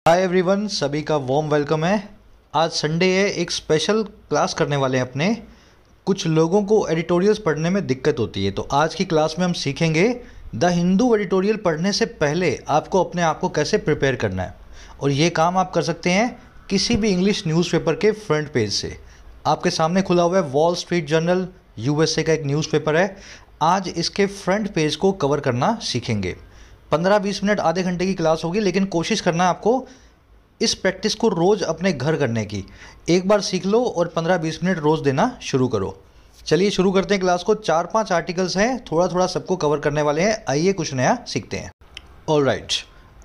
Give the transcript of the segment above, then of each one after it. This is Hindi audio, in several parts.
हाय एवरीवन, सभी का वार्म वेलकम है। आज संडे है, एक स्पेशल क्लास करने वाले हैं अपने। कुछ लोगों को एडिटोरियल्स पढ़ने में दिक्कत होती है, तो आज की क्लास में हम सीखेंगे द हिंदू एडिटोरियल पढ़ने से पहले आपको अपने आप को कैसे प्रिपेयर करना है। और ये काम आप कर सकते हैं किसी भी इंग्लिश न्यूज़पेपर के फ्रंट पेज से। आपके सामने खुला हुआ है वॉल स्ट्रीट जर्नल, यूएसए का एक न्यूज़पेपर है। आज इसके फ्रंट पेज को कवर करना सीखेंगे। 15-20 मिनट, आधे घंटे की क्लास होगी, लेकिन कोशिश करना है आपको इस प्रैक्टिस को रोज़ अपने घर करने की। एक बार सीख लो और 15-20 मिनट रोज़ देना शुरू करो। चलिए शुरू करते हैं क्लास को। 4-5 आर्टिकल्स हैं, थोड़ा थोड़ा सबको कवर करने वाले हैं। आइए कुछ नया सीखते हैं। ऑलराइट,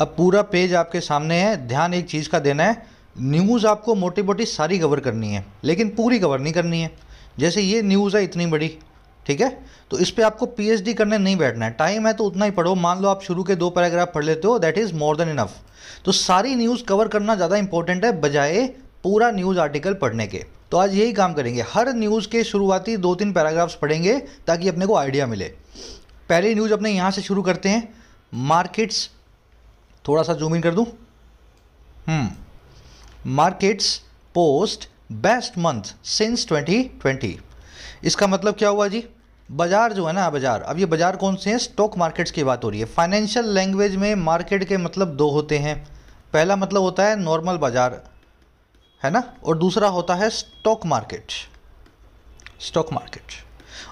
अब पूरा पेज आपके सामने है। ध्यान एक चीज़ का देना है, न्यूज़ आपको मोटी मोटी सारी कवर करनी है, लेकिन पूरी कवर नहीं करनी है। जैसे ये न्यूज़ है इतनी बड़ी, ठीक है, तो इस पे आपको पीएचडी करने नहीं बैठना है। टाइम है तो उतना ही पढ़ो। मान लो आप शुरू के 2 पैराग्राफ पढ़ लेते हो, that is more than enough. तो सारी न्यूज़ कवर करना ज़्यादा इंपॉर्टेंट है बजाय पूरा न्यूज़ आर्टिकल पढ़ने के। तो आज यही काम करेंगे, हर न्यूज़ के शुरुआती 2-3 पैराग्राफ्स पढ़ेंगे ताकि अपने को आइडिया मिले। पहली न्यूज़ अपने यहाँ से शुरू करते हैं। मार्केट्स, थोड़ा सा जूम इन कर दूँ। Markets post best month since 2020। इसका मतलब क्या हुआ जी? बाजार जो है ना, बाजार, अब ये बाजार कौन से हैं? स्टॉक मार्केट्स की बात हो रही है। फाइनेंशियल लैंग्वेज में मार्केट के मतलब 2 होते हैं। पहला मतलब होता है नॉर्मल बाजार, है ना, और दूसरा होता है स्टॉक मार्केट। स्टॉक मार्केट,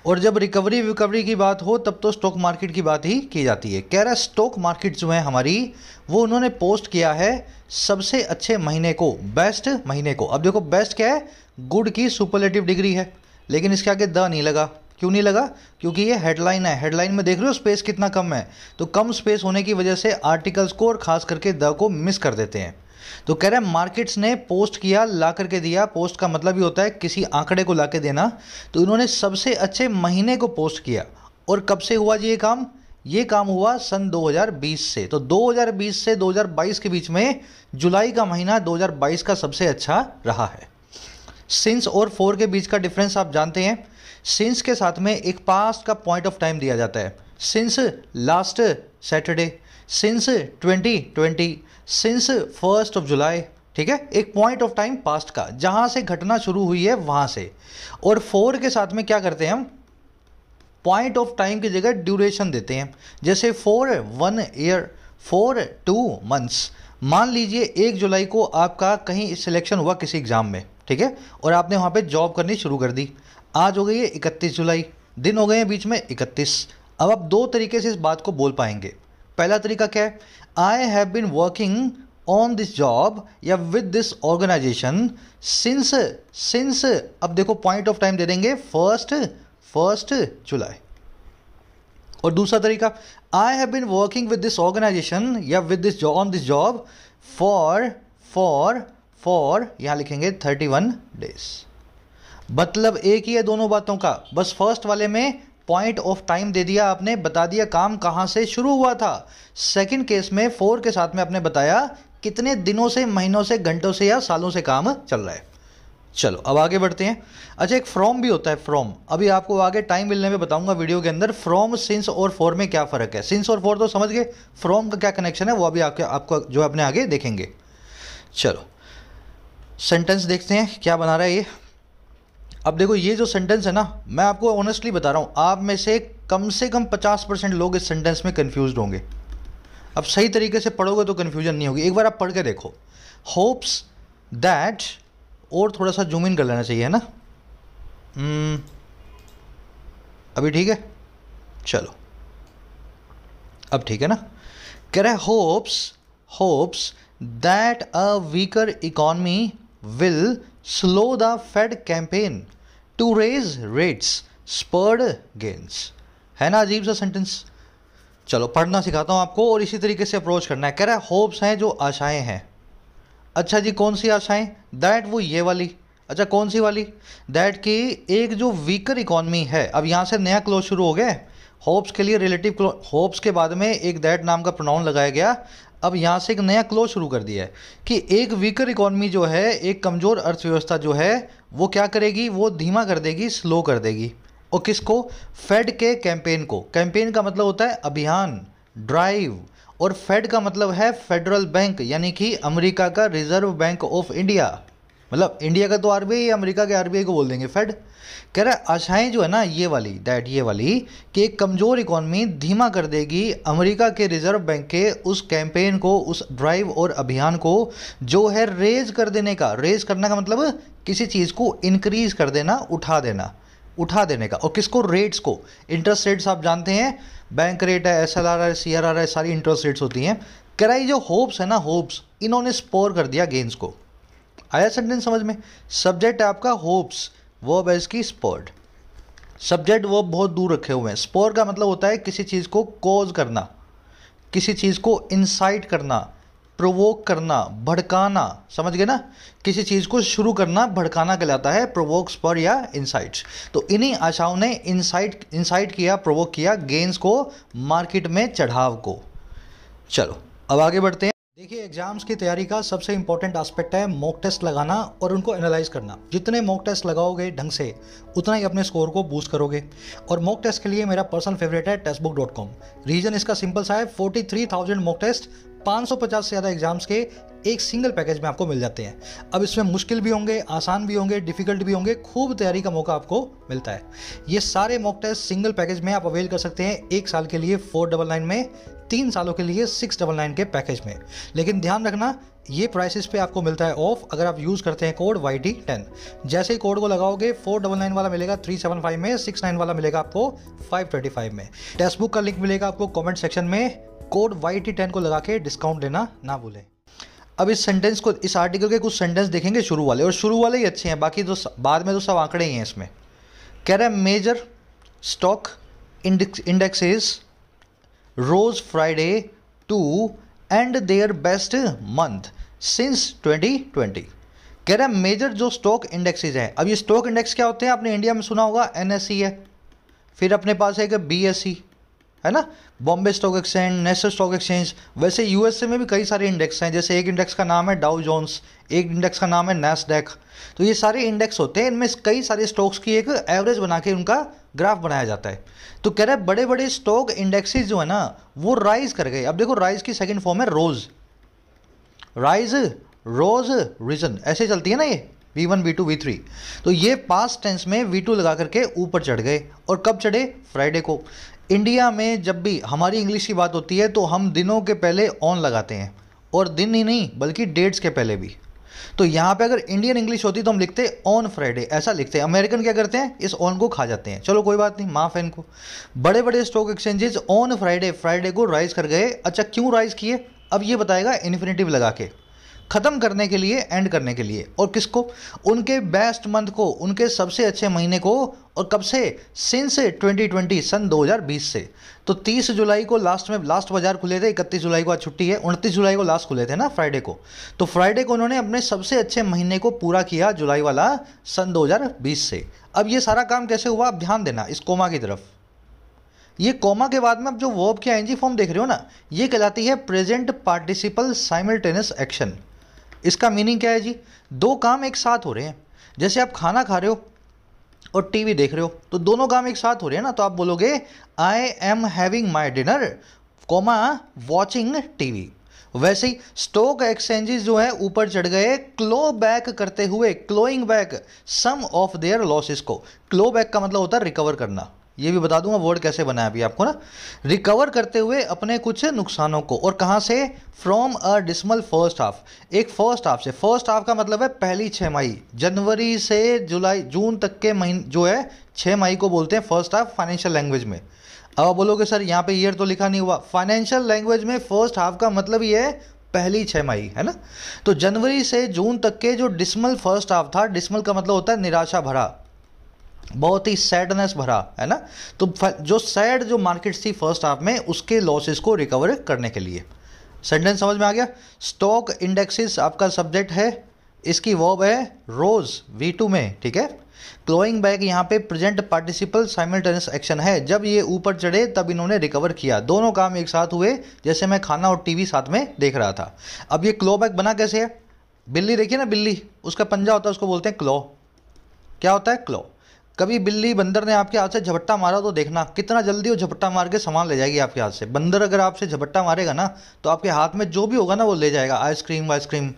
और जब रिकवरी की बात हो तब तो स्टॉक मार्केट की बात ही की जाती है। कह रहा है स्टॉक मार्केट जो है हमारी, वो उन्होंने पोस्ट किया है सबसे अच्छे महीने को, बेस्ट महीने को। अब देखो बेस्ट क्या है? गुड की सुपरलेटिव डिग्री है, लेकिन इसके आगे द नहीं लगा। क्यों नहीं लगा? क्योंकि ये हेडलाइन है। हेडलाइन में देख रहे हो स्पेस कितना कम है, तो कम स्पेस होने की वजह से आर्टिकल्स को और खास करके द को मिस कर देते हैं। तो कह रहे हैं मार्केट्स ने पोस्ट किया, ला करके दिया। पोस्ट का मतलब ही होता है किसी आंकड़े को ला के देना। तो इन्होंने सबसे अच्छे महीने को पोस्ट किया। और कब से हुआ जी ये काम? ये काम हुआ सन 2020 से। तो 2020 से 2022 के बीच में जुलाई का महीना 2022 का सबसे अच्छा रहा है। सिंस और फॉर के बीच का डिफरेंस आप जानते हैं। सिंस के साथ में एक पास्ट का पॉइंट ऑफ टाइम दिया जाता है। Since last Saturday, since 2020, since 1 जुलाई, ठीक है, एक पॉइंट ऑफ टाइम पास्ट का, जहां से घटना शुरू हुई है वहां से। और फॉर के साथ में क्या करते हैं हम? पॉइंट ऑफ टाइम की जगह ड्यूरेशन देते हैं। जैसे फॉर 1 ईयर, फॉर 2 मंथ्स। मान लीजिए 1 जुलाई को आपका कहीं सिलेक्शन हुआ किसी एग्जाम में, ठीक है, और आपने वहाँ पे जॉब करनी शुरू कर दी। आज हो गई है 31 जुलाई, दिन हो गए हैं बीच में 31। अब आप 2 तरीके से इस बात को बोल पाएंगे। पहला तरीका क्या है? I have been working on this job या विद दिस ऑर्गेनाइजेशन सिंस अब देखो पॉइंट ऑफ टाइम दे देंगे फर्स्ट जुलाई। और दूसरा तरीका, I have been working with this organization या with this on this job for यहाँ लिखेंगे 31 डेज। मतलब एक ही है दोनों बातों का, बस फर्स्ट वाले में पॉइंट ऑफ टाइम दे दिया आपने, बता दिया काम कहाँ से शुरू हुआ था। सेकंड केस में फॉर के साथ में आपने बताया कितने दिनों से, महीनों से, घंटों से या सालों से काम चल रहा है। चलो अब आगे बढ़ते हैं। अच्छा, एक फ्रॉम भी होता है, फ्रॉम। अभी आपको आगे टाइम मिलने में बताऊंगा वीडियो के अंदर फ्रॉम, सिंस और फॉर में क्या फ़र्क है। सिंस और फॉर तो समझ गए, फ्रॉम का क्या कनेक्शन है वो अभी आपको जो अपने आगे देखेंगे। चलो सेंटेंस देखते हैं क्या बना रहा है ये। अब देखो ये जो सेंटेंस है ना, मैं आपको ऑनेस्टली बता रहा हूँ, आप में से कम 50% लोग इस सेंटेंस में कंफ्यूज होंगे। अब सही तरीके से पढ़ोगे तो कंफ्यूजन नहीं होगी। एक बार आप पढ़ के देखो। होप्स दैट, और थोड़ा सा जूम इन कर लेना चाहिए, है ना? अभी ठीक है? चलो अब ठीक है ना? कह रहा है hopes that a weaker economy will slow the Fed campaign to raise rates spurred gains। है ना अजीब सा सेंटेंस? चलो पढ़ना सिखाता हूँ आपको और इसी तरीके से अप्रोच करना है। कह रहा है होप्स हैं जो आशाएं हैं। अच्छा जी, कौन सी आशाएं? दैट, वो ये वाली। अच्छा कौन सी वाली? दैट की एक जो वीकर इकॉनमी है। अब यहाँ से नया क्लोज शुरू हो गया। होप्स के लिए रिलेटिव होप्स के बाद में एक दैट नाम का प्रोनाउन लगाया गया। अब यहाँ से एक नया क्लोज शुरू कर दिया है कि एक वीकर इकॉनमी जो है, एक कमज़ोर अर्थव्यवस्था जो है, वो क्या करेगी? वो धीमा कर देगी, स्लो कर देगी। और किसको? फेड के कैंपेन को। कैंपेन का मतलब होता है अभियान, ड्राइव। और फेड का मतलब है फेडरल बैंक, यानी कि अमेरिका का रिजर्व बैंक ऑफ इंडिया। मतलब इंडिया का तो आरबीआई, अमेरिका के आरबीआई को बोल देंगे फेड। कह रहा है आशाएं जो है ना ये वाली कि एक कमज़ोर इकॉनमी धीमा कर देगी अमेरिका के रिजर्व बैंक के उस कैंपेन को, उस ड्राइव और अभियान को जो है रेज कर देने का। रेज करने का मतलब किसी चीज़ को इंक्रीज कर देना, उठा देने का। और किसको? रेट्स को। इंटरेस्ट रेट्स आप जानते हैं, बैंक रेट है, एसएलआर है, सीआरआर है, सारी इंटरेस्ट रेट्स होती हैं। कह रहा है जो होप्स है ना, होप्स, इन्होंने स्पोर कर दिया गेंस को। आया सेंटेंस समझ में? सब्जेक्ट है आपका होप्स, वर्ब है इसकी स्पोर्ड। सब्जेक्ट वर्ब बहुत दूर रखे हुए हैं। स्पोर का मतलब होता है किसी चीज़ को कॉज करना, किसी चीज़ को इंसाइट करना, प्रोवोक करना, भड़काना। समझ गए ना? किसी चीज़ को शुरू करना भड़काना कहलाता है, प्रोवोक, स्पर या इंसाइट्स। तो इन्हीं आशाओं ने इंसाइट किया, प्रोवोक किया गेंस को, मार्केट में चढ़ाव को। चलो अब आगे बढ़ते हैं। देखिए एग्जाम्स की तैयारी का सबसे इंपॉर्टेंट एस्पेक्ट है मॉक टेस्ट लगाना और उनको एनालाइज करना। जितने मॉक टेस्ट लगाओगे ढंग से उतना ही अपने स्कोर को बूस्ट करोगे। और मॉक टेस्ट के लिए मेरा पर्सनल फेवरेट है टेस्टबुक.com। रीजन इसका सिंपल सा है, 43,000 मॉक टेस्ट 550 से ज़्यादा एग्जाम्स के एक सिंगल पैकेज में आपको मिल जाते हैं। अब इसमें मुश्किल भी होंगे, आसान भी होंगे, डिफिकल्ट भी होंगे, खूब तैयारी का मौका आपको मिलता है। ये सारे मॉक टेस्ट सिंगल पैकेज में आप अवेल कर सकते हैं, 1 साल के लिए 499 में, 3 सालों के लिए 699 के पैकेज में। लेकिन ध्यान रखना ये प्राइसेस पे आपको मिलता है ऑफ अगर आप यूज़ करते हैं कोड YT10। जैसे ही कोड को लगाओगे 499 वाला मिलेगा 375 में, 69 वाला मिलेगा आपको 525 में। टेक्स्ट बुक का लिंक मिलेगा आपको कमेंट सेक्शन में। कोड YT10 को लगा के डिस्काउंट लेना ना भूलें। अब इस सेंटेंस को, इस आर्टिकल के कुछ सेंटेंस देखेंगे शुरू वाले, और शुरू वाले ही अच्छे हैं, बाकी तो बाद में तो सब आंकड़े ही हैं इसमें। कह रहा है major stock indexes rose Friday to end their best month since 2020। कह रहा है मेजर जो स्टॉक इंडेक्सेस हैं। अब ये स्टॉक इंडेक्स क्या होते हैं? आपने इंडिया में सुना होगा NSE है, फिर अपने पास है BSE है ना, Bombay stock exchange, national stock exchange. वैसे यूएसए में भी कई सारे इंडेक्स हैं, जैसे एक इंडेक्स का नाम है डाउ जोन्स, एक इंडेक्स का नाम है नैस्डैक। तो ये सारे इंडेक्स होते हैं, इनमें कई सारे स्टॉक्स की एक एवरेज बना के उनका ग्राफ बनाया जाता है। तो कह रहे हैं बड़े बड़े स्टॉक इंडेक्सेस जो है ना वो राइज कर गए। अब देखो राइज की सेकेंड फॉर्म है रोज, राइज, रोज, रीजन, ऐसे चलती है ना ये, V1, V2, V3। तो ये पास्ट टेंस में V2 लगा करके ऊपर चढ़ गए। और कब चढ़े? फ्राइडे को। इंडिया में जब भी हमारी इंग्लिश की बात होती है तो हम दिनों के पहले ऑन लगाते हैं, और दिन ही नहीं बल्कि डेट्स के पहले भी। तो यहाँ पे अगर इंडियन इंग्लिश होती तो हम लिखते ऑन फ्राइडे, ऐसा लिखते हैं। अमेरिकन क्या करते हैं? इस ऑन को खा जाते हैं। चलो कोई बात नहीं, माफ है इनको। बड़े बड़े स्टॉक एक्सचेंजेस ऑन फ्राइडे को राइज कर गए। अच्छा क्यों राइज किए? अब ये बताएगा इन्फिनेटिव लगा के, ख़त्म करने के लिए, एंड करने के लिए। और किसको? उनके बेस्ट मंथ को, उनके सबसे अच्छे महीने को। और कब से? सिंस 2020, सन 2020 से। तो 30 जुलाई को लास्ट बाजार खुले थे, 31 जुलाई को आज छुट्टी है, 29 जुलाई को लास्ट खुले थे ना फ्राइडे को। तो फ्राइडे को उन्होंने अपने सबसे अच्छे महीने को पूरा किया, जुलाई वाला, सन 2020 से। अब ये सारा काम कैसे हुआ? अब ध्यान देना इस कोमा की तरफ। ये कॉमा के बाद में अब जो वर्ब की आईएनजी फॉर्म देख रहे हो ना, ये कहलाती है प्रेजेंट पार्टिसिपल साइमल्टेनियस एक्शन। इसका मीनिंग क्या है जी? दो काम एक साथ हो रहे हैं। जैसे आप खाना खा रहे हो और टीवी देख रहे हो, तो दोनों काम एक साथ हो रहे हैं ना। तो आप बोलोगे I am having my dinner, comma watching TV. वैसे ही स्टॉक एक्सचेंजेस जो है ऊपर चढ़ गए, क्लो बैक करते हुए, clawing back some of their losses को। क्लो बैक का मतलब होता है रिकवर करना। ये भी बता दूंगा वर्ड कैसे बना है अभी आपको ना। रिकवर करते हुए अपने कुछ नुकसानों को। और कहाँ से? From a dismal first half, एक फर्स्ट हाफ से। फर्स्ट हाफ का मतलब है पहली 6 मई, जनवरी से जून तक के महीने जो है 6 मई को बोलते हैं फर्स्ट हाफ फाइनेंशियल लैंग्वेज में। अब आप बोलोगे सर यहाँ पे ईयर तो लिखा नहीं हुआ। फाइनेंशियल लैंग्वेज में फर्स्ट हाफ का मतलब ये है पहली 6 मई, है ना। तो जनवरी से जून तक के जो डिसमल फर्स्ट हाफ था, डिसमल का मतलब होता है निराशा भरा, बहुत ही सैडनेस भरा, है ना। तो जो सैड जो मार्केट्स थी फर्स्ट हाफ में, उसके लॉसेस को रिकवर करने के लिए। सेंटेंस समझ में आ गया? स्टॉक इंडेक्सेस आपका सब्जेक्ट है, इसकी वर्ब है रोज, V2 में, ठीक है। क्लोइंग बैक यहाँ पे प्रेजेंट पार्टिसिपल साइमल्टेनियस एक्शन है। जब ये ऊपर चढ़े तब इन्होंने रिकवर किया। दोनों काम एक साथ हुए, जैसे मैं खाना और टीवी साथ में देख रहा था। अब ये क्लो बैक बना कैसे है? बिल्ली देखिए ना, बिल्ली, उसका पंजा होता है, उसको बोलते हैं क्लो। क्या होता है? क्लो। कभी बिल्ली बंदर ने आपके हाथ से झपट्टा मारा तो देखना कितना जल्दी वो झपट्टा मार के सामान ले जाएगी आपके हाथ से। बंदर अगर आपसे झपट्टा मारेगा ना तो आपके हाथ में जो भी होगा ना वो ले जाएगा, आइसक्रीम वाइसक्रीम।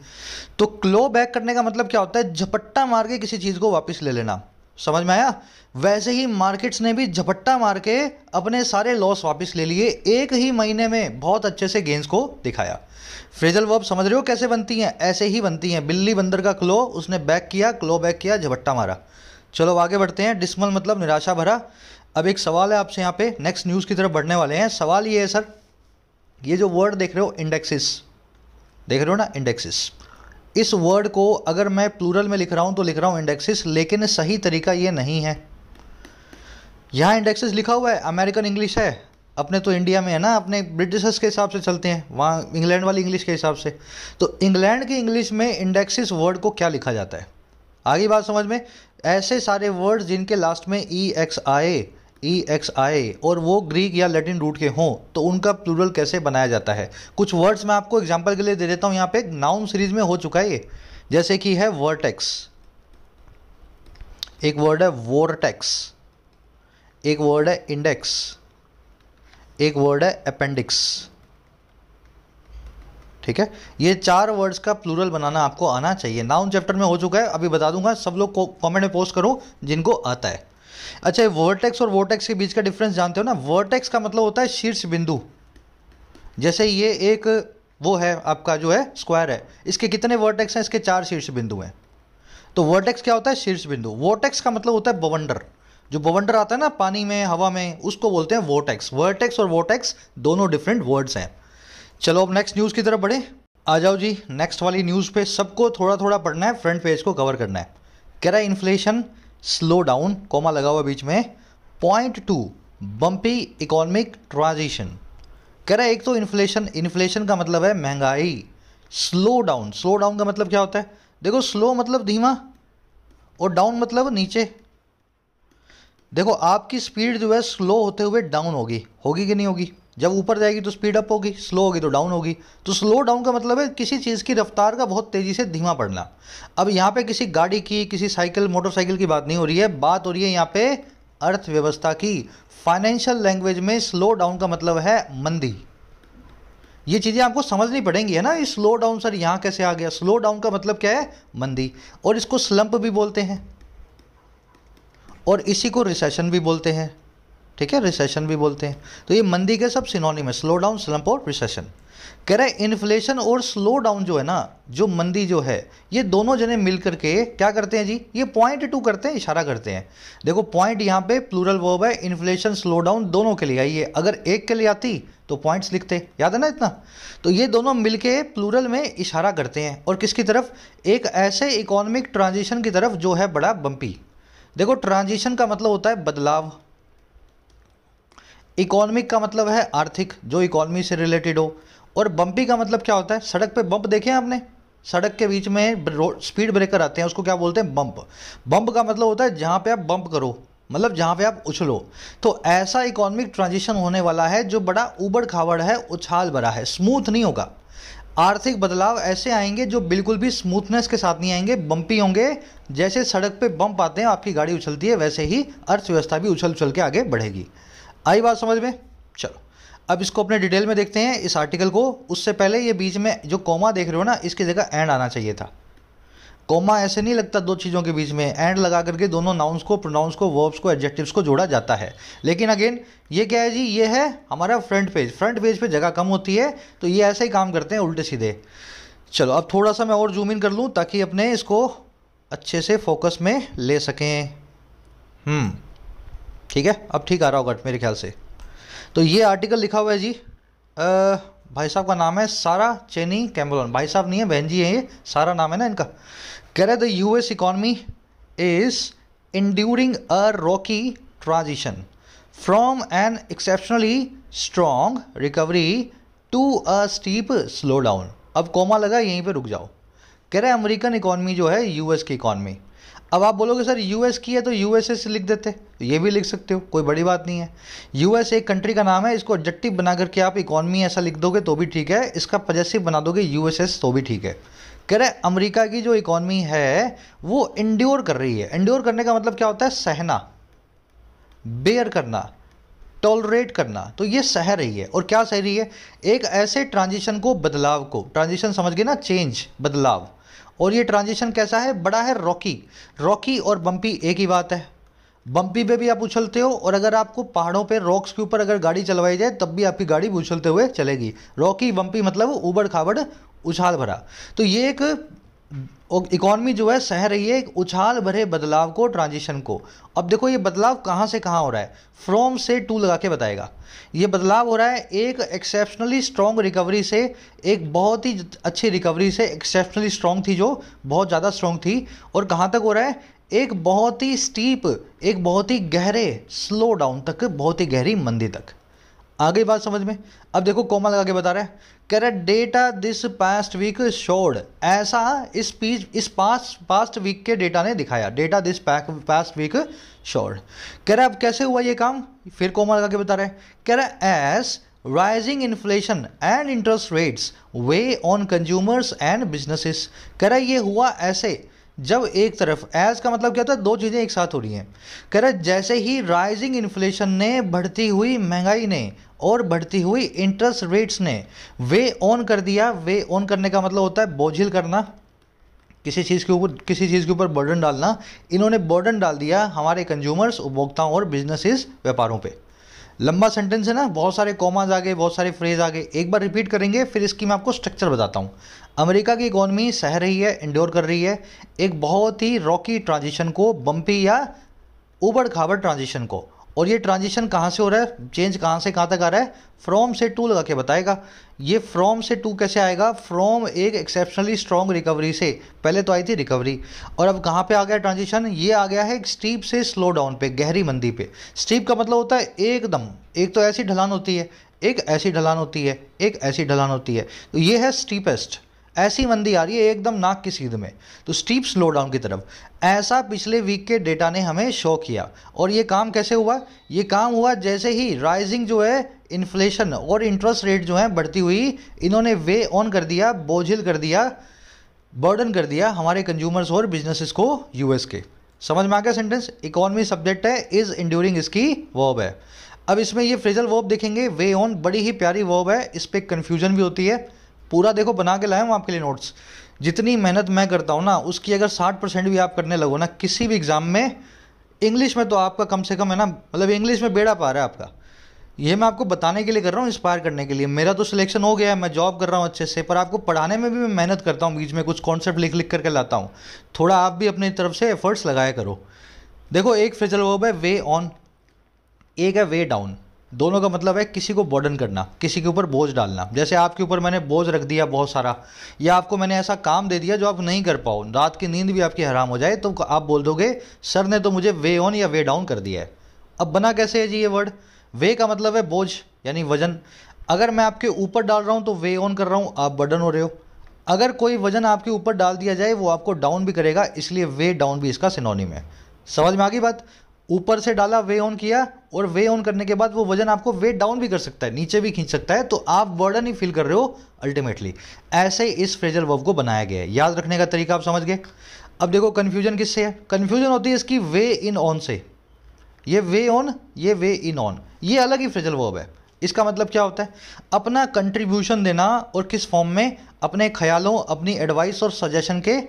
तो क्लो बैक करने का मतलब क्या होता है, झपट्टा मार के किसी चीज़ को वापस ले लेना। समझ में आया? वैसे ही मार्केट्स ने भी झपट्टा मार के अपने सारे लॉस वापस ले लिए, एक ही महीने में बहुत अच्छे से गेंस को दिखाया। फ्रेजल वर्ब समझ रहे हो कैसे बनती हैं? ऐसे ही बनती हैं। बिल्ली बंदर का क्लो, उसने बैक किया, क्लो बैक किया, झपट्टा मारा। चलो आगे बढ़ते हैं। डिसमल मतलब निराशा भरा। अब एक सवाल है आपसे यहाँ पे, नेक्स्ट न्यूज़ की तरफ बढ़ने वाले हैं। सवाल ये है सर, ये जो वर्ड देख रहे हो इंडेक्सिस, देख रहे हो ना इंडेक्सिस, इस वर्ड को अगर मैं प्लूरल में लिख रहा हूँ तो लिख रहा हूँ इंडेक्सिस, लेकिन सही तरीका ये नहीं है। यहाँ इंडेक्सिस लिखा हुआ है, अमेरिकन इंग्लिश है, अपने तो इंडिया में है ना, अपने ब्रिटिशर्स के हिसाब से चलते हैं, वहाँ इंग्लैंड वाली इंग्लिश के हिसाब से। तो इंग्लैंड की इंग्लिश में इंडेक्सिस वर्ड को क्या लिखा जाता है? आगे बात समझ में। ऐसे सारे वर्ड्स जिनके लास्ट में ई एक्स आए और वो ग्रीक या लैटिन रूट के हों तो उनका प्लूरल कैसे बनाया जाता है? कुछ वर्ड्स मैं आपको एग्जांपल के लिए दे देता हूँ। यहाँ पे नाउन सीरीज में हो चुका है ये, जैसे कि है वर्टेक्स, एक वर्ड है वोरटेक्स, एक वर्ड है इंडेक्स, एक वर्ड है अपेंडिक्स। ठीक है, ये 4 वर्ड्स का प्लूरल बनाना आपको आना चाहिए। नाउन चैप्टर में हो चुका है, अभी बता दूंगा, सब लोग कमेंट में पोस्ट करो जिनको आता है। अच्छा, वर्टेक्स और वोर्टेक्स के बीच का डिफरेंस जानते हो ना? वर्टेक्स का मतलब होता है शीर्ष बिंदु। जैसे ये एक वो है आपका जो है स्क्वायर है, इसके कितने वर्टेक्स हैं? इसके 4 शीर्ष बिंदु हैं। तो वर्टेक्स क्या होता है? शीर्ष बिंदु। वोर्टेक्स का मतलब होता है बवंडर, जो बवंडर आता है ना पानी में, हवा में, उसको बोलते हैं वोर्टेक्स। वर्टेक्स और वोर्टेक्स दोनों डिफरेंट वर्ड्स हैं। चलो अब नेक्स्ट न्यूज़ की तरफ बढ़े। आ जाओ जी नेक्स्ट वाली न्यूज़ पे। सबको थोड़ा थोड़ा पढ़ना है, फ्रंट पेज को कवर करना है। कह रहा है इन्फ्लेशन स्लो डाउन, कोमा लगा हुआ बीच में, .2 बम्पी इकोनॉमिक ट्रांजिशन। कह रहा है एक तो इन्फ्लेशन, इन्फ्लेशन का मतलब है महंगाई। स्लो डाउन, स्लो डाउन का मतलब क्या होता है? देखो, स्लो मतलब धीमा और डाउन मतलब नीचे। देखो आपकी स्पीड जो है स्लो होते हुए डाउन होगी, होगी कि नहीं होगी? जब ऊपर जाएगी तो स्पीड अप होगी, स्लो होगी तो डाउन होगी। तो स्लो डाउन का मतलब है किसी चीज़ की रफ्तार का बहुत तेज़ी से धीमा पड़ना। अब यहाँ पे किसी गाड़ी की, किसी साइकिल मोटरसाइकिल की बात नहीं हो रही है, बात हो रही है यहाँ पे अर्थव्यवस्था की। फाइनेंशियल लैंग्वेज में स्लो डाउन का मतलब है मंदी। ये चीज़ें आपको समझनी पड़ेंगी, है ना? ये स्लो डाउन सर यहाँ कैसे आ गया? स्लो डाउन का मतलब क्या है? मंदी। और इसको स्लंप भी बोलते हैं और इसी को रिसेशन भी बोलते हैं। ठीक है, रिसेशन भी बोलते हैं। तो ये मंदी के सब सिनोनिम है, स्लो डाउन, स्लंप और रिसेशन। कह रहे हैं इन्फ्लेशन और स्लो डाउन जो है ना, जो मंदी जो है, ये दोनों जने मिल करके क्या करते हैं जी? ये .2 करते हैं, इशारा करते हैं। देखो पॉइंट यहाँ पे प्लूरल वर्ब है, इन्फ्लेशन स्लो डाउन दोनों के लिए आई है। अगर एक के लिए आती तो पॉइंट्स लिखते, याद है ना इतना? तो ये दोनों मिलके प्लूरल में इशारा करते हैं, और किसकी तरफ? एक ऐसे इकोनॉमिक ट्रांजिशन की तरफ जो है बड़ा बम्पी। देखो ट्रांजिशन का मतलब होता है बदलाव, इकोनॉमिक का मतलब है आर्थिक, जो इकोनॉमी से रिलेटेड हो, और बम्पी का मतलब क्या होता है? सड़क पे बम्प देखे हैं आपने? सड़क के बीच में स्पीड ब्रेकर आते हैं, उसको क्या बोलते हैं? बम्प। बम्प का मतलब होता है जहाँ पे आप बम्प करो, मतलब जहाँ पे आप उछलो। तो ऐसा इकोनॉमिक ट्रांजिशन होने वाला है जो बड़ा उबड़ खाबड़ है, उछाल भरा है, स्मूथ नहीं होगा। आर्थिक बदलाव ऐसे आएंगे जो बिल्कुल भी स्मूथनेस के साथ नहीं आएंगे, बम्पी होंगे। जैसे सड़क पे बम्प आते हैं, आपकी गाड़ी उछलती है, वैसे ही अर्थव्यवस्था भी उछल उछल के आगे बढ़ेगी। आई बात समझ में? चलो अब इसको अपने डिटेल में देखते हैं इस आर्टिकल को। उससे पहले ये बीच में जो कोमा देख रहे हो ना, इसकी जगह एंड आना चाहिए था। कोमा ऐसे नहीं लगता दो चीज़ों के बीच में, एंड लगा करके दोनों नाउन्स को, प्रोनाउंस को, वर्ब्स को, एडजेक्टिव्स को जोड़ा जाता है। लेकिन अगेन ये क्या है जी? ये है हमारा फ्रंट पेज। फ्रंट पेज पे जगह कम होती है, तो ये ऐसे ही काम करते हैं, उल्टे सीधे। चलो अब थोड़ा सा मैं और जूम इन कर लूँ ताकि अपने इसको अच्छे से फोकस में ले सकें। ठीक है, अब ठीक आ रहा होगा मेरे ख्याल से। तो ये आर्टिकल लिखा हुआ है जी, भाई साहब का नाम है सारा चेनी कैमरॉन। भाई साहब नहीं है, बहन जी है, ये सारा नाम है ना इनका। कह रहे the US economy is enduring a rocky transition from an exceptionally strong recovery to a steep slowdown. अब कोमा लगा, यहीं पे रुक जाओ। कह रहे अमेरिकन इकॉनमी जो है, यूएस की इकॉनमी। अब आप बोलोगे सर यूएस की है तो यूएसए से लिख देते, ये भी लिख सकते हो, कोई बड़ी बात नहीं है। यूएस एक कंट्री का नाम है, इसको एडजेक्टिव बना करके आप इकॉनमी ऐसा लिख दोगे तो भी ठीक है, इसका पॉजेसिव बना दोगे यूएसएस तो भी ठीक है। कह रहे अमेरिका की जो इकॉनमी है वो इंड्योर कर रही है। इंड्योर करने का मतलब क्या होता है? सहना, बेयर करना, टॉलरेट करना। तो ये सह रही है। और क्या सह रही है? एक ऐसे ट्रांजिशन को, बदलाव को। ट्रांजिशन समझ गए ना, चेंज, बदलाव। और ये ट्रांजिशन कैसा है? बड़ा है, रॉकी। रॉकी और बम्पी एक ही बात है। बम्पी पे भी आप उछलते हो, और अगर आपको पहाड़ों पे रॉक्स के ऊपर अगर गाड़ी चलवाई जाए तब भी आपकी गाड़ी उछलते हुए चलेगी। रॉकी बम्पी मतलब ऊबड़ खाबड़, उछाल भरा। तो ये एक इकॉनमी जो है सह रही है एक उछाल भरे बदलाव को, ट्रांजिशन को। अब देखो ये बदलाव कहाँ से कहाँ हो रहा है। फ्रॉम से टू लगा के बताएगा। ये बदलाव हो रहा है एक एक्सेप्शनली स्ट्रॉन्ग रिकवरी से, एक बहुत ही अच्छी रिकवरी से। एक्सेप्शनली स्ट्रॉन्ग थी, जो बहुत ज़्यादा स्ट्रॉन्ग थी। और कहाँ तक हो रहा है? एक बहुत ही स्टीप, एक बहुत ही गहरे स्लो डाउन तक, बहुत ही गहरी मंदी तक। आ गई बात समझ में? अब देखो कॉमा लगा के बता रहा है। कह रहा है data this past week showed, ऐसा इस पास्ट वीक के डेटा ने दिखाया। Data this past week showed. कह रहा है अब कैसे हुआ ये काम? फिर कॉमा लगा के बता रहा है। कह रहा है as rising inflation and interest rates weigh on consumers and businesses. कह रहा है ये हुआ ऐसे जब एक तरफ, एज का मतलब क्या होता है? दो चीज़ें एक साथ हो रही हैं। कह रहा है जैसे ही राइजिंग इन्फ्लेशन ने, बढ़ती हुई महंगाई ने, और बढ़ती हुई इंटरेस्ट रेट्स ने वे ऑन कर दिया। वे ऑन करने का मतलब होता है बोझिल करना, किसी चीज़ के ऊपर बर्डन डालना। इन्होंने बर्डन डाल दिया हमारे कंज्यूमर्स, उपभोक्ताओं और बिजनेसेस, व्यापारों पे। लंबा सेंटेंस है ना, बहुत सारे कॉमाज आ गए, बहुत सारे फ्रेज आ गए। एक बार रिपीट करेंगे, फिर इसकी मैं आपको स्ट्रक्चर बताता हूँ। अमेरिका की इकॉनमी सह रही है, इंड्योर कर रही है एक बहुत ही रॉकी ट्रांजिशन को, बम्पी या उबड़ खाबड़ ट्रांजिशन को। और ये ट्रांजिशन कहाँ से हो रहा है? चेंज कहाँ से कहाँ तक आ रहा है? फ्रॉम से टू लगा के बताएगा। ये फ्रॉम से टू कैसे आएगा? फ्रॉम एक एक्सेप्शनली स्ट्रॉन्ग रिकवरी से, पहले तो आई थी रिकवरी, और अब कहाँ पे आ गया ट्रांजिशन? ये आ गया है एक स्टीप से स्लो डाउन पे, गहरी मंदी पे। स्टीप का मतलब होता है एकदम, एक तो ऐसी ढलान होती है, एक ऐसी ढलान होती है, एक ऐसी ढलान होती है। तो ये है स्टीपेस्ट, ऐसी मंदी आ रही है एकदम नाक की सीध में, तो स्टीप स्लो डाउन की तरफ। ऐसा पिछले वीक के डेटा ने हमें शो किया। और ये काम कैसे हुआ? ये काम हुआ जैसे ही राइजिंग जो है इन्फ्लेशन और इंटरेस्ट रेट जो है बढ़ती हुई, इन्होंने वे ऑन कर दिया, बोझिल कर दिया, बर्डन कर दिया हमारे कंज्यूमर्स और बिजनेसेस को, यूएस के। समझ में आ गया सेंटेंस? इकोनॉमी सब्जेक्ट है, इज इंड्यूरिंग इसकी वर्ब है। अब इसमें ये फ्रेजल वर्ब देखेंगे, वे ऑन, बड़ी ही प्यारी वर्ब है, इस पर कन्फ्यूजन भी होती है। पूरा देखो बना के लाया हूँ आपके लिए नोट्स। जितनी मेहनत मैं करता हूँ ना, उसकी अगर 60% भी आप करने लगो ना किसी भी एग्जाम में, इंग्लिश में तो आपका कम से कम है ना, मतलब इंग्लिश में बेड़ा पार है आपका। ये मैं आपको बताने के लिए कर रहा हूँ, इंस्पायर करने के लिए। मेरा तो सिलेक्शन हो गया है, मैं जॉब कर रहा हूँ अच्छे से, पर आपको पढ़ाने में भी मैं मेहनत करता हूँ, बीच में कुछ कॉन्सेप्ट लिख लिख करके लाता हूँ। थोड़ा आप भी अपनी तरफ से एफर्ट्स लगाया करो। देखो एक फ्रेजल वर्ब है वे ऑन, एक है वे डाउन। दोनों का मतलब है किसी को बर्डन करना, किसी के ऊपर बोझ डालना। जैसे आपके ऊपर मैंने बोझ रख दिया बहुत सारा, या आपको मैंने ऐसा काम दे दिया जो आप नहीं कर पाओ, रात की नींद भी आपकी हराम हो जाए, तो आप बोल दोगे सर ने तो मुझे वे ऑन या वे डाउन कर दिया है। अब बना कैसे है जी ये वर्ड? वे का मतलब है बोझ यानी वजन। अगर मैं आपके ऊपर डाल रहा हूँ तो वे ऑन कर रहा हूँ, आप बर्डन हो रहे हो। अगर कोई वजन आपके ऊपर डाल दिया जाए वो आपको डाउन भी करेगा, इसलिए वे डाउन भी इसका सिनोनिम है। समझ में आ गई बात? ऊपर से डाला, वे ऑन किया, और वे ऑन करने के बाद वो वजन आपको वेट डाउन भी कर सकता है, नीचे भी खींच सकता है, तो आप बर्डन ही फील कर रहे हो अल्टीमेटली। ऐसे इस फ्रेजल वर्ब को बनाया गया है। याद रखने का तरीका आप समझ गए। अब देखो कन्फ्यूजन किससे है? कन्फ्यूजन होती है इसकी वे इन ऑन से। ये वे ऑन, ये वे इन ऑन, ये अलग ही फ्रेजल वर्ब है। इसका मतलब क्या होता है? अपना कंट्रीब्यूशन देना, और किस फॉर्म में? अपने ख्यालों, अपनी एडवाइस और सजेशन के,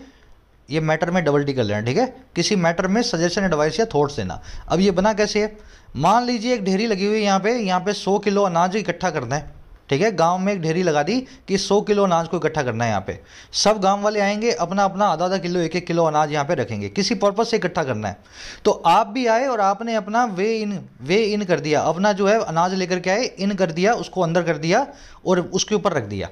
ये मैटर में डबल टी कर लेना, ठीक है? किसी मैटर में सजेशन, एडवाइस या थॉट्स देना। अब ये बना कैसे है? मान लीजिए एक ढेरी लगी हुई है यहाँ पे 100 किलो अनाज इकट्ठा करना है, ठीक है? गांव में एक ढेरी लगा दी कि 100 किलो अनाज को इकट्ठा करना है। यहाँ पे सब गांव वाले आएंगे, अपना अपना आधा आधा किलो, एक एक किलो अनाज यहाँ पे रखेंगे, किसी पर्पज से इकट्ठा करना है। तो आप भी आए और आपने अपना वे इन कर दिया, अपना जो है अनाज लेकर के आए, इन कर दिया, उसको अंदर कर दिया और उसके ऊपर रख दिया।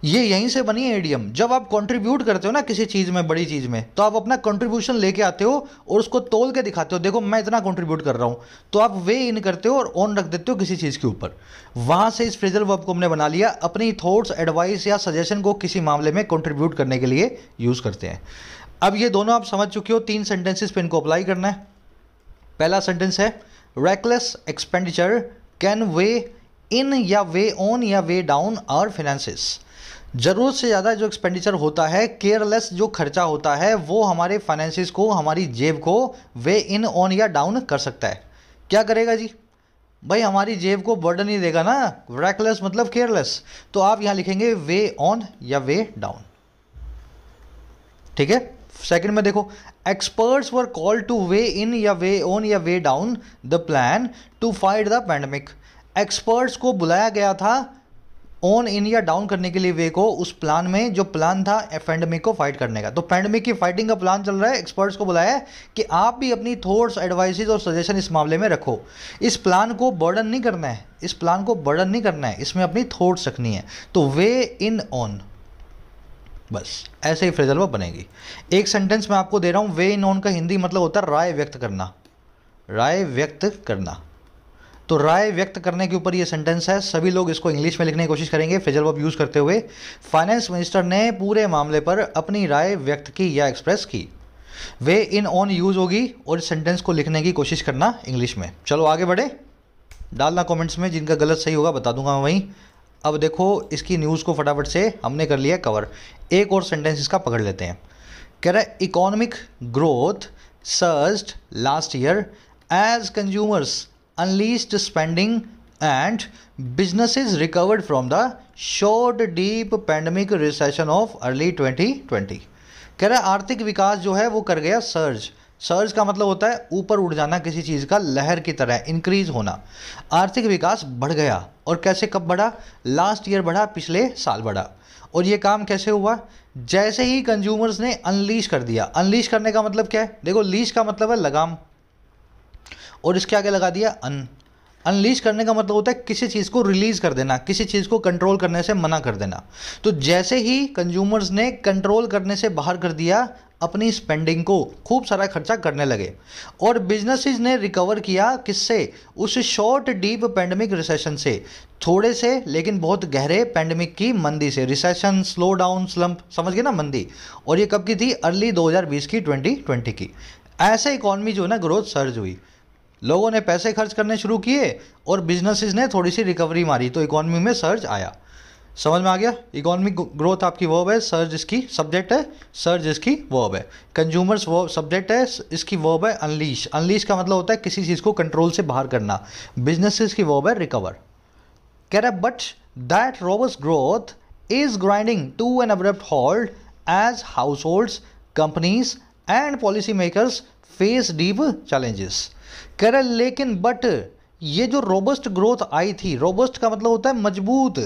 ये यहीं से बनी है इडियम। जब आप कंट्रीब्यूट करते हो ना किसी चीज़ में, बड़ी चीज़ में, तो आप अपना कंट्रीब्यूशन लेके आते हो और उसको तोल के दिखाते हो, देखो मैं इतना कंट्रीब्यूट कर रहा हूँ। तो आप वे इन करते हो और ऑन रख देते हो किसी चीज़ के ऊपर। वहाँ से इस फ्रेजल वर्ब को हमने बना लिया, अपनी थॉट्स, एडवाइस या सजेशन को किसी मामले में कंट्रीब्यूट करने के लिए यूज़ करते हैं। अब ये दोनों आप समझ चुके हो, 3 सेंटेंसेस पे इनको अप्लाई करना है। पहला सेंटेंस है reckless expenditure can way in या वे ऑन या वे डाउन आवर फाइनेंसेस। ज़रूरत से ज़्यादा जो एक्सपेंडिचर होता है, केयरलेस जो खर्चा होता है, वो हमारे फाइनेंसिस को, हमारी जेब को वे इन ऑन या डाउन कर सकता है। क्या करेगा जी? भाई हमारी जेब को बर्डन ही देगा ना। रेकलेस मतलब केयरलेस, तो आप यहाँ लिखेंगे वे ऑन या वे डाउन। ठीक है। सेकंड में देखो, experts were called to weigh in या वे ऑन या weigh down the plan to fight the pandemic. Experts को बुलाया गया था ऑन इन या डाउन करने के लिए वे को, उस प्लान में जो प्लान था पैंडमिक को फाइट करने का। तो पैंडमिक की फाइटिंग का प्लान चल रहा है, एक्सपर्ट्स को बुलाया है कि आप भी अपनी थॉट्स, एडवाइसेस और सजेशन इस मामले में रखो। इस प्लान को बर्डन नहीं करना है, इस प्लान को बर्डन नहीं करना है, इसमें अपनी थॉट्स रखनी है। तो वे इन ऑन, बस ऐसे ही फ्रेजल वर्ब बनेगी। एक सेंटेंस मैं आपको दे रहा हूँ, वे इन ऑन का हिंदी मतलब होता है राय व्यक्त करना। राय व्यक्त करना, तो राय व्यक्त करने के ऊपर ये सेंटेंस है। सभी लोग इसको इंग्लिश में लिखने की कोशिश करेंगे फ्रेजल वर्ब यूज़ करते हुए। फाइनेंस मिनिस्टर ने पूरे मामले पर अपनी राय व्यक्त की या एक्सप्रेस की। वे इन ऑन यूज़ होगी और इस सेंटेंस को लिखने की कोशिश करना इंग्लिश में। चलो आगे बढ़े, डालना कमेंट्स में, जिनका गलत सही होगा बता दूंगा मैं वहीं। अब देखो इसकी न्यूज़ को फटाफट से हमने कर लिया कवर। एक और सेंटेंस इसका पकड़ लेते हैं। कह रहा है economic growth surged last year as consumers unleashed spending and businesses recovered from the short deep pandemic recession of early 2020। कह रहा है आर्थिक विकास जो है वो कर गया सर्ज। सर्ज का मतलब होता है ऊपर उड़ जाना, किसी चीज़ का लहर की तरह इंक्रीज होना। आर्थिक विकास बढ़ गया, और कैसे, कब बढ़ा? लास्ट ईयर बढ़ा, पिछले साल बढ़ा। और ये काम कैसे हुआ? जैसे ही कंज्यूमर्स ने अनलीश कर दिया। अनलीश करने का मतलब क्या है? देखो लीश का मतलब है लगाम, और इसके आगे लगा दिया अनलीश करने का मतलब होता है किसी चीज़ को रिलीज़ कर देना, किसी चीज़ को कंट्रोल करने से मना कर देना। तो जैसे ही कंज्यूमर्स ने कंट्रोल करने से बाहर कर दिया अपनी स्पेंडिंग को, खूब सारा खर्चा करने लगे। और बिजनेसेस ने रिकवर किया किससे? उस शॉर्ट डीप पैंडमिक रिसेशन से, थोड़े से लेकिन बहुत गहरे पैंडमिक की मंदी से। रिसेशन, स्लो डाउन, स्लंप, समझ गए ना, मंदी। और ये कब की थी? अर्ली 2020 की, 2020 की। ऐसे इकॉनमी जो है ना ग्रोथ सर्ज हुई, लोगों ने पैसे खर्च करने शुरू किए और बिजनेसेस ने थोड़ी सी रिकवरी मारी, तो इकॉनमी में सर्ज आया। समझ में आ गया? इकोनॉमिक ग्रोथ आपकी वर्ब है, सर्ज इसकी सब्जेक्ट है, सर्ज इसकी वर्ब है। कंज्यूमर्स वर्ब सब्जेक्ट है, इसकी वर्ब है अनलीश। अनलीश का मतलब होता है किसी चीज़ को कंट्रोल से बाहर करना। बिजनेसेस की वर्ब है रिकवर। कह रहा है but that robust growth is grinding to an abrupt halt as households, companies and policy makers face deep challenges. कह रहा है लेकिन बट ये जो रोबस्ट ग्रोथ आई थी, रोबस्ट का मतलब होता है मजबूत,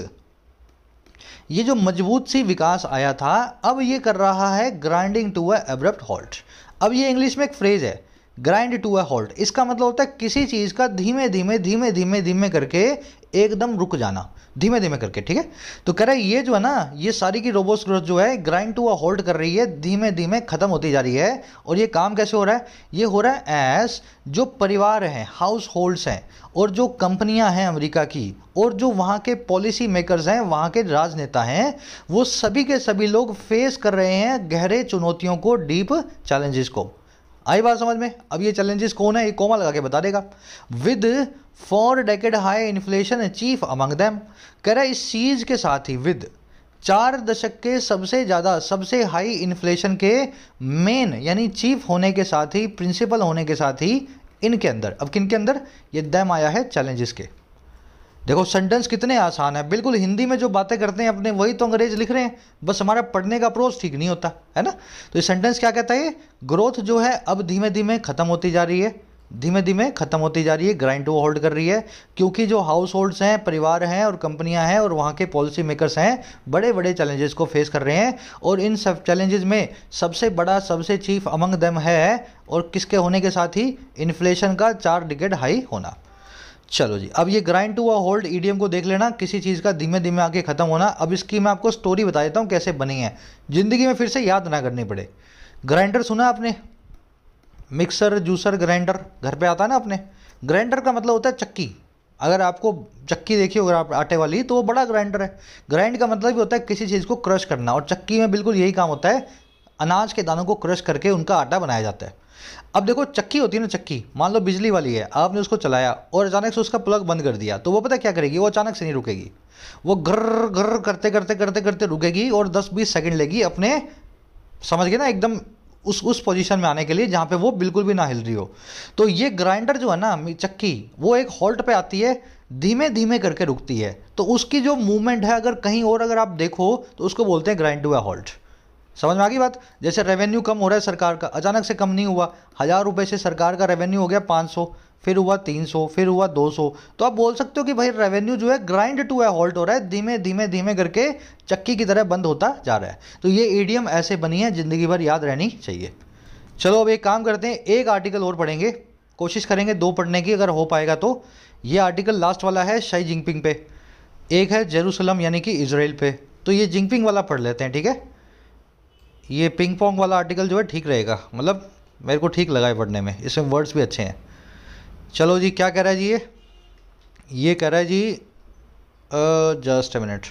ये जो मजबूत सी विकास आया था, अब ये कर रहा है grinding to a abrupt halt. अब ये इंग्लिश में एक फ्रेज है, ग्राइंड टू अ हॉल्ट। इसका मतलब होता है किसी चीज़ का धीमे धीमे धीमे धीमे धीमे करके एकदम रुक जाना, धीमे धीमे करके। ठीक है, तो कह रहा है ये जो है ना, ये सारी की रोबोस्ट ग्रोथ जो है ग्राइंड टू अ होल्ड कर रही है, धीमे धीमे खत्म होती जा रही है। और ये काम कैसे हो रहा है? ये हो रहा है एज जो परिवार हैं, हाउस होल्ड्स हैं, और जो कंपनियां हैं अमेरिका की, और जो वहाँ के पॉलिसी मेकर्स हैं, वहाँ के राजनेता हैं, वो सभी के सभी लोग फेस कर रहे हैं गहरे चुनौतियों को, डीप चैलेंजेस को। आई बात समझ में? अब ये चैलेंजेस कौन है, ये कोमा लगा के बता देगा। With 4 decade high inflation chief among them. कह रहा है इस चीज़ के साथ ही, विद 4 दशक के सबसे ज़्यादा, सबसे हाई इन्फ्लेशन के मेन यानी चीफ होने के साथ ही, प्रिंसिपल होने के साथ ही इनके अंदर, अब किन के अंदर? ये देम आया है चैलेंजेस के। देखो सेंटेंस कितने आसान है, बिल्कुल हिंदी में जो बातें करते हैं अपने वही तो अंग्रेज लिख रहे हैं, बस हमारा पढ़ने का अप्रोच ठीक नहीं होता है ना। तो ये सेंटेंस क्या कहता है? ग्रोथ जो है अब धीमे धीमे खत्म होती जा रही है, धीमे धीमे खत्म होती जा रही है, ग्राइंड टू होल्ड कर रही है, क्योंकि जो हाउस होल्ड्स हैं, परिवार हैं और कंपनियां हैं और वहाँ के पॉलिसी मेकर्स हैं, बड़े बड़े चैलेंजेस को फेस कर रहे हैं। और इन सब चैलेंजेस में सबसे बड़ा, सबसे चीफ अमंग देम है, और किसके होने के साथ ही? इन्फ्लेशन का 4 डिकेड हाई होना। चलो जी, अब ये grind to a hold idiom को देख लेना, किसी चीज़ का धीमे धीमे आके ख़त्म होना। अब इसकी मैं आपको स्टोरी बता देता हूँ कैसे बनी है, ज़िंदगी में फिर से याद ना करनी पड़े। ग्राइंडर सुना आपने? मिक्सर, जूसर, ग्राइंडर घर पे आता है ना अपने। ग्राइंडर का मतलब होता है चक्की। अगर आपको चक्की देखी हो अगर आप आटे वाली, तो वो बड़ा ग्राइंडर है। ग्राइंड का मतलब भी होता है किसी चीज़ को क्रश करना, और चक्की में बिल्कुल यही काम होता है, अनाज के दानों को क्रश करके उनका आटा बनाया जाता है। अब देखो चक्की होती है ना, चक्की मान लो बिजली वाली है, आपने उसको चलाया और अचानक से उसका प्लग बंद कर दिया, तो वो पता क्या करेगी, वो अचानक से नहीं रुकेगी, वो घर घर करते करते करते करते रुकेगी और 10-20 सेकंड लेगी अपने, समझ गए ना, एकदम उस पोजीशन में आने के लिए जहाँ पे वो बिल्कुल भी ना हिल रही हो। तो ये ग्राइंडर जो है ना, चक्की, वो एक हॉल्ट पे आती है, धीमे धीमे करके रुकती है, तो उसकी जो मूवमेंट है अगर कहीं और अगर आप देखो तो उसको बोलते हैं ग्राइंड टू अ हॉल्ट। समझ में आ गई बात। जैसे रेवेन्यू कम हो रहा है सरकार का, अचानक से कम नहीं हुआ, 1000 रुपये से सरकार का रेवेन्यू हो गया 500, फिर हुआ 300, फिर हुआ 200, तो आप बोल सकते हो कि भाई रेवेन्यू जो है ग्राइंड टू है हॉल्ट हो रहा है, धीमे धीमे धीमे करके चक्की की तरह बंद होता जा रहा है। तो ये ईडीएम ऐसे बनी है, ज़िंदगी भर याद रहनी चाहिए। चलो अब एक काम करते हैं, एक आर्टिकल और पढ़ेंगे, कोशिश करेंगे 2 पढ़ने की अगर हो पाएगा तो। ये आर्टिकल लास्ट वाला है शी जिनपिंग पे, एक है जेरूसलम यानी कि इजराइल पे, तो ये जिनपिंग वाला पढ़ लेते हैं, ठीक है। ये पिंग पोंग वाला आर्टिकल जो है ठीक रहेगा, मतलब मेरे को ठीक लगा है पढ़ने में, इसमें वर्ड्स भी अच्छे हैं। चलो जी, क्या कह रहा है जी ये कह रहा है जी, just a minute,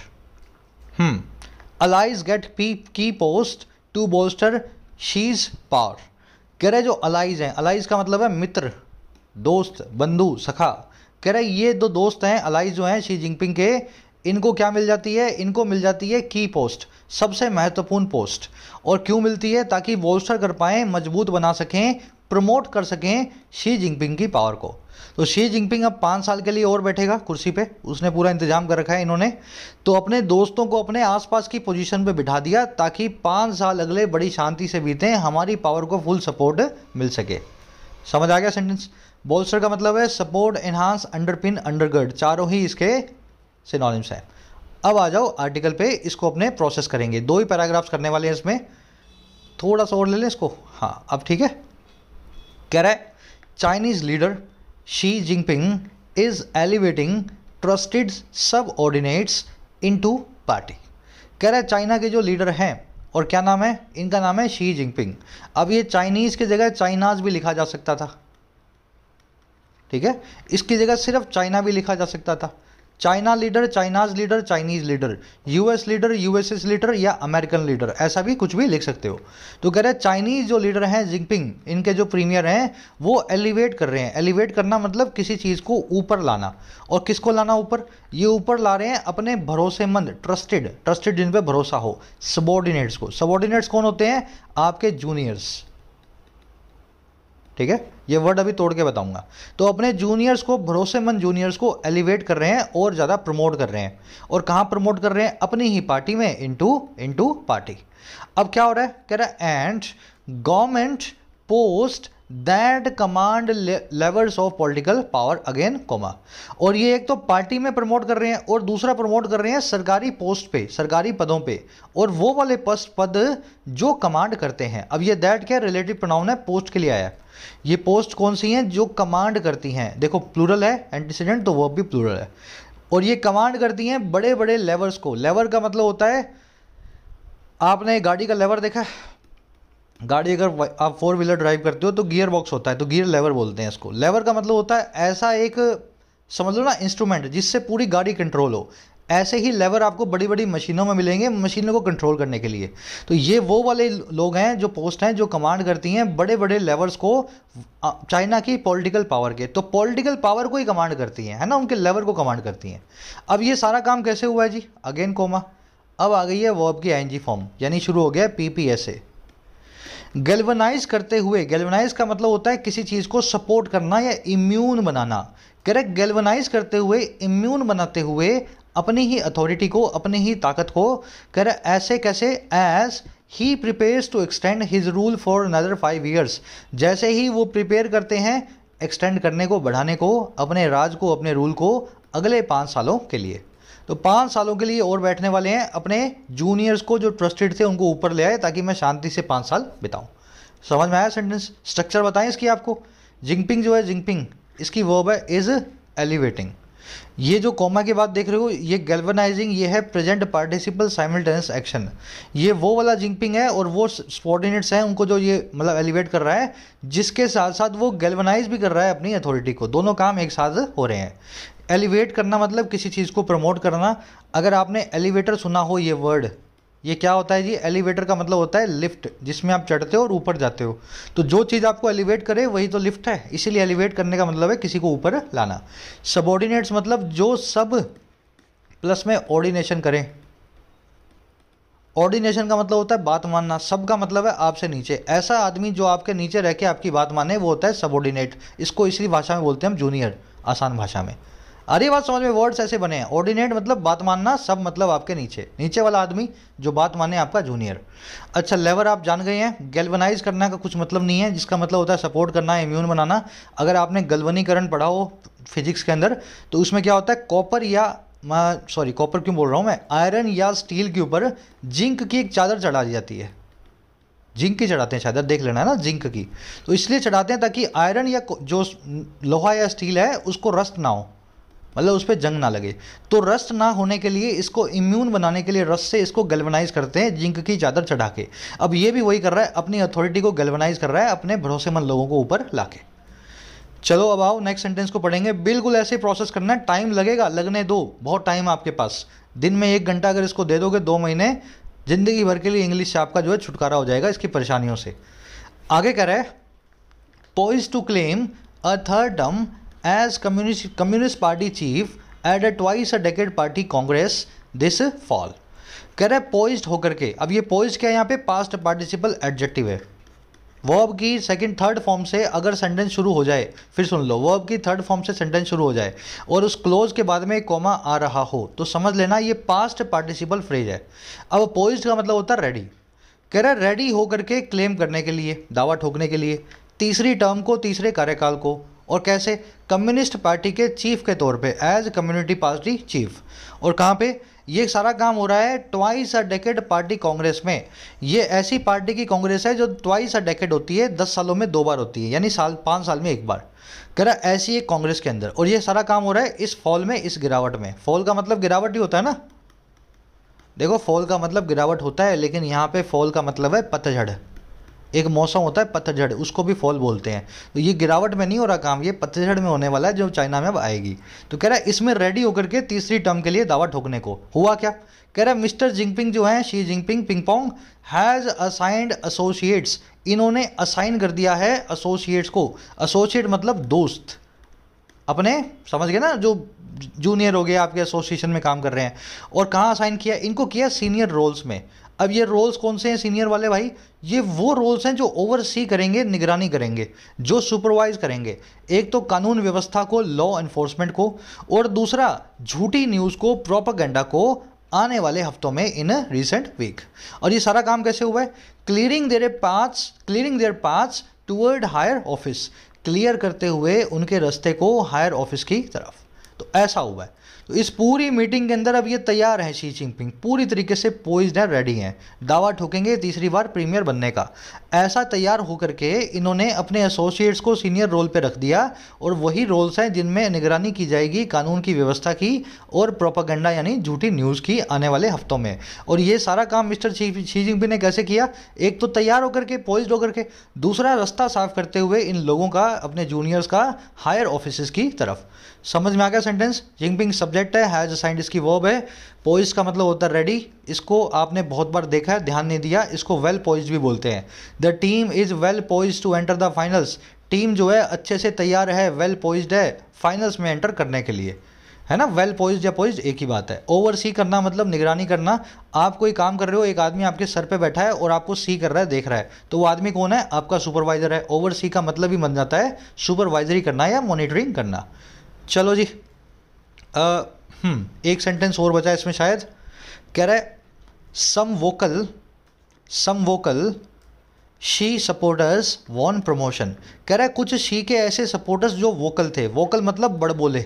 allies get key post to bolster Xi's power. कह रहा है जो अलाइज हैं, अलाइज का मतलब है मित्र, दोस्त, बंधु, सखा। कह रहा है ये 2 दोस्त हैं अलाइज जो हैं शी जिनपिंग के, इनको क्या मिल जाती है, इनको मिल जाती है की पोस्ट, सबसे महत्वपूर्ण पोस्ट। और क्यों मिलती है, ताकि बोल्स्टर कर पाएँ, मजबूत बना सकें, प्रमोट कर सकें शी जिनपिंग की पावर को। तो शी जिनपिंग अब 5 साल के लिए और बैठेगा कुर्सी पे, उसने पूरा इंतजाम कर रखा है इन्होंने। तो अपने दोस्तों को अपने आसपास की पोजीशन पे बिठा दिया ताकि 5 साल अगले बड़ी शांति से बीतें, हमारी पावर को फुल सपोर्ट मिल सके। समझ आ गया सेंटेंस। बोल्स्टर का मतलब है सपोर्ट, एनहांस, अंडरपिन, अंडरगर्ड, चारों ही इसके सिनोनिम्स हैं। अब आ जाओ आर्टिकल पे, इसको अपने प्रोसेस करेंगे, 2 ही पैराग्राफ्स करने वाले हैं इसमें, थोड़ा सा और ले लें इसको। हाँ अब ठीक है। कह रहा है Chinese leader Xi Jinping is elevating trusted subordinates into party. कह रहा है चाइना के जो लीडर हैं, और क्या नाम है इनका, नाम है शी जिनपिंग। अब ये चाइनीज़ की जगह चाइनाज भी लिखा जा सकता था, ठीक है, इसकी जगह सिर्फ चाइना भी लिखा जा सकता था। China leader, China's leader, Chinese leader, US leader, USS leader या अमेरिकन लीडर, ऐसा भी कुछ भी लिख सकते हो। तो कह रहे हैं चाइनीज जो लीडर हैं जिनपिंग, इनके जो प्रीमियर हैं, वो एलिवेट कर रहे हैं। एलिवेट करना मतलब किसी चीज़ को ऊपर लाना, और किसको लाना ऊपर, ये ऊपर ला रहे हैं अपने भरोसेमंद, ट्रस्टेड, ट्रस्टेड जिन पे भरोसा हो, सबॉर्डिनेट्स को। सबॉर्डिनेट्स कौन होते हैं, आपके जूनियर्स, ठीक है, ये वर्ड अभी तोड़ के बताऊंगा। तो अपने जूनियर्स को, भरोसेमंद जूनियर्स को एलिवेट कर रहे हैं और ज़्यादा प्रमोट कर रहे हैं। और कहाँ प्रमोट कर रहे हैं, अपनी ही पार्टी में, इनटू पार्टी। अब क्या हो रहा है, कह रहा है and government post that command levels of political power again comma. और ये एक तो पार्टी में प्रमोट कर रहे हैं और दूसरा प्रमोट कर रहे हैं सरकारी पोस्ट पे, सरकारी पदों पे, और वो वाले पद जो कमांड करते हैं। अब ये दैट क्या रिलेटिव प्रोनाउन है, पोस्ट के लिए आया है। ये पोस्ट कौन सी हैं, जो कमांड करती हैं। देखो प्लूरल है, एंटीसीडेंट, तो वर्ब भी प्लूरल है। और ये कमांड करती हैं बड़े बड़े लेवर्स को। लेवर का मतलब होता है, आपने गाड़ी का लेवर देखा है, गाड़ी अगर आप 4 व्हीलर ड्राइव करते हो तो गियर बॉक्स होता है, तो गियर लेवर बोलते हैं इसको। लेवर का मतलब होता है ऐसा एक, समझ लो ना, इंस्ट्रूमेंट जिससे पूरी गाड़ी कंट्रोल हो। ऐसे ही लेवर आपको बड़ी बड़ी मशीनों में मिलेंगे, मशीनों को कंट्रोल करने के लिए। तो ये वो वाले लोग हैं, जो पोस्ट हैं, जो कमांड करती हैं बड़े बड़े लेवर्स को, चाइना की पॉलिटिकल पावर के। तो पॉलिटिकल पावर को ही कमांड करती हैं, है ना, उनके लेवर को कमांड करती हैं। अब ये सारा काम कैसे हुआ है जी, अगेन कोमा। अब आ गई है वर्ब की आईएनजी फॉर्म, यानी शुरू हो गया पीपीएसए। गैल्वनाइज करते हुए, गैल्वनाइज का मतलब होता है किसी चीज़ को सपोर्ट करना या इम्यून बनाना। करेक्ट, गैल्वनाइज करते हुए, इम्यून बनाते हुए अपनी ही अथॉरिटी को, अपनी ही ताकत को। कह रहे ऐसे कैसे, as he prepares to extend his rule for another 5 years। जैसे ही वो प्रिपेयर करते हैं एक्सटेंड करने को, बढ़ाने को, अपने राज को, अपने रूल को अगले 5 सालों के लिए। तो 5 सालों के लिए और बैठने वाले हैं, अपने जूनियर्स को जो ट्रस्टेड थे उनको ऊपर ले आए ताकि मैं शांति से 5 साल बिताऊं। समझ में आया सेंटेंस, स्ट्रक्चर बताएं इसकी आपको। जिनपिंग जो है, जिनपिंग, इसकी वर्ब है इज एलिवेटिंग। ये जो कॉमा की बात देख रहे हो, ये गैल्वनाइजिंग, ये है प्रेजेंट पार्टिसिपल साइमल्टेनियस एक्शन। ये वो वाला जिनपिंग है, और वो सबऑर्डिनेट्स हैं उनको जो ये मतलब एलिवेट कर रहा है, जिसके साथ साथ वो गैल्वनाइज भी कर रहा है अपनी अथॉरिटी को। दोनों काम एक साथ हो रहे हैं। एलिवेट करना मतलब किसी चीज़ को प्रमोट करना। अगर आपने एलिवेटर सुना हो ये वर्ड, ये क्या होता है जी? एलिवेटर का मतलब होता है लिफ्ट, जिसमें आप चढ़ते हो और ऊपर जाते हो। तो जो चीज़ आपको एलिवेट करे वही तो लिफ्ट है, इसीलिए एलिवेट करने का मतलब है किसी को ऊपर लाना। सबऑर्डिनेट्स मतलब जो सब प्लस में ऑर्डिनेशन करें। ऑर्डिनेशन का मतलब होता है बात मानना, सब का मतलब है आपसे नीचे। ऐसा आदमी जो आपके नीचे रह के आपकी बात माने वो होता है सबऑर्डिनेट। इसको इसी भाषा में बोलते हैं हम जूनियर, आसान भाषा में। अरे बात समझ में, वर्ड्स ऐसे बने हैं। ऑर्डिनेट मतलब बात मानना, सब मतलब आपके नीचे, नीचे वाला आदमी जो बात माने आपका जूनियर। अच्छा, लेवर आप जान गए हैं। गैल्वनाइज करना का कुछ मतलब नहीं है, जिसका मतलब होता है सपोर्ट करना, इम्यून बनाना। अगर आपने गल्वनीकरण पढ़ा हो फिजिक्स के अंदर, तो उसमें क्या होता है, कॉपर या कॉपर क्यों बोल रहा हूँ मैं, आयरन या स्टील के ऊपर जिंक की एक चादर चढ़ा दी जाती है। जिंक की चढ़ाते हैं चादर, देख लेना है ना, जिंक की। तो इसलिए चढ़ाते हैं ताकि आयरन या जो लोहा या स्टील है उसको रस्ट ना हो, मतलब उस पर जंग ना लगे। तो रस्ट ना होने के लिए, इसको इम्यून बनाने के लिए रस्ट से इसको गैल्वनाइज करते हैं जिंक की चादर चढ़ा के। अब ये भी वही कर रहा है, अपनी अथॉरिटी को गैल्वनाइज कर रहा है अपने भरोसेमंद लोगों को ऊपर लाके। चलो अब आओ नेक्स्ट सेंटेंस को पढ़ेंगे। बिल्कुल ऐसे प्रोसेस करना है, टाइम लगेगा, लगने दो, बहुत टाइम आपके पास। दिन में 1 घंटा अगर इसको दे दोगे, 2 महीने, जिंदगी भर के लिए इंग्लिश से आपका जो है छुटकारा हो जाएगा इसकी परेशानियों से। आगे कह रहा है, poised to claim a third term as communist party chief at a twice a decade party congress this fall. कह रहा है पोइज्ड होकर के। अब ये पोइज्ड क्या है यहाँ पे, पास्ट पार्टिसिपल एडजेक्टिव है। वर्ब की सेकंड थर्ड फॉर्म से अगर सेंटेंस शुरू हो जाए, फिर सुन लो, वर्ब की थर्ड फॉर्म से सेंटेंस शुरू हो जाए और उस क्लोज के बाद में एक कॉमा आ रहा हो, तो समझ लेना ये पास्ट पार्टिसिपल फ्रेज है। अब पोइज्ड का मतलब होता है रेडी। कह रहा है रेडी होकर के क्लेम करने के लिए, दावा ठोकने के लिए, तीसरी टर्म को, तीसरे कार्यकाल को। और कैसे? कम्युनिस्ट पार्टी के चीफ के तौर पे, एज कम्युनिटी पार्टी चीफ। और कहाँ पे ये सारा काम हो रहा है? Twice a decade party Congress में। ये ऐसी पार्टी की कांग्रेस है जो ट्वाइस अ डेकेड होती है, 10 सालों में 2 बार होती है, यानी 5 साल में 1 बार। कह रहा है ऐसी एक कांग्रेस के अंदर, और ये सारा काम हो रहा है इस फॉल में, इस गिरावट में। फॉल का मतलब गिरावट ही होता है ना, देखो फॉल का मतलब गिरावट होता है, लेकिन यहाँ पे फॉल का मतलब है पतझड़। एक मौसम होता है पतझड़, उसको भी फॉल बोलते हैं। तो ये गिरावट में नहीं हो रहा काम, ये पतझड़ में होने वाला है जो चाइना में अब आएगी। तो कह रहा है इसमें रेडी होकर के तीसरी टर्म के लिए दावा ठोकने को। हुआ क्या? कह रहा है मिस्टर जिनपिंग जो है, Xi Jinping pingpong has assigned associates. इन्होंने असाइन कर दिया है एसोसिएट्स को। एसोसिएट मतलब दोस्त अपने, समझ गए ना, जो जूनियर हो गए आपके एसोसिएशन में काम कर रहे हैं। और कहाँ असाइन किया इनको? किया सीनियर रोल्स में। अब ये रोल्स कौन से हैं सीनियर वाले भाई? ये वो रोल्स हैं जो ओवरसी करेंगे, निगरानी करेंगे, जो सुपरवाइज करेंगे। एक तो कानून व्यवस्था को, लॉ एनफोर्समेंट को, और दूसरा झूठी न्यूज़ को, प्रोपेगेंडा को, आने वाले हफ्तों में, इन रिसेंट वीक। और ये सारा काम कैसे हुआ है? Clearing their paths toward higher office, clear करते हुए उनके रास्ते को हायर ऑफिस की तरफ। तो ऐसा हुआ है। तो इस पूरी मीटिंग के अंदर अब ये तैयार है, शी जिनपिंग पूरी तरीके से पोइज्ड है, रेडी हैं, दावा ठोकेंगे तीसरी बार प्रीमियर बनने का। ऐसा तैयार होकर के इन्होंने अपने एसोसिएट्स को सीनियर रोल पे रख दिया, और वही रोल्स हैं जिनमें निगरानी की जाएगी कानून की व्यवस्था की और प्रोपेगेंडा यानी झूठी न्यूज़ की आने वाले हफ्तों में। और ये सारा काम मिस्टर शी जिनपिंग ने कैसे किया? एक तो तैयार होकर के, पोइज्ड होकर के, दूसरा रास्ता साफ करते हुए इन लोगों का, अपने जूनियर्स का, हायर ऑफिस की तरफ। समझ में आ गया सेंटेंस? जिनपिंग सब्जेक्ट है, हैज असाइंड इसकी वर्ब है, पोइज का मतलब होता है रेडी। इसको आपने बहुत बार देखा है, ध्यान नहीं दिया, इसको वेल पोइज्ड भी बोलते हैं। The team is well poised to enter the finals. Team जो है अच्छे से तैयार है, वेल पोइज्ड है फाइनल्स में एंटर करने के लिए, है ना। वेल पोइज्ड या पोइज्ड एक ही बात है। ओवरसी करना मतलब निगरानी करना। आप कोई काम कर रहे हो, एक आदमी आपके सर पे बैठा है और आपको सी कर रहा है, देख रहा है, तो वो आदमी कौन है? आपका सुपरवाइजर है। ओवरसी का मतलब ही बन जाता है सुपरवाइजरी करना या मॉनिटरिंग करना। चलो जी, एक सेंटेंस और बचा इसमें शायद। कह रहा है some vocal Xi supporters won promotion. कह रहा है कुछ शी के ऐसे सपोर्टर्स जो वोकल थे। वोकल मतलब बड़बोले,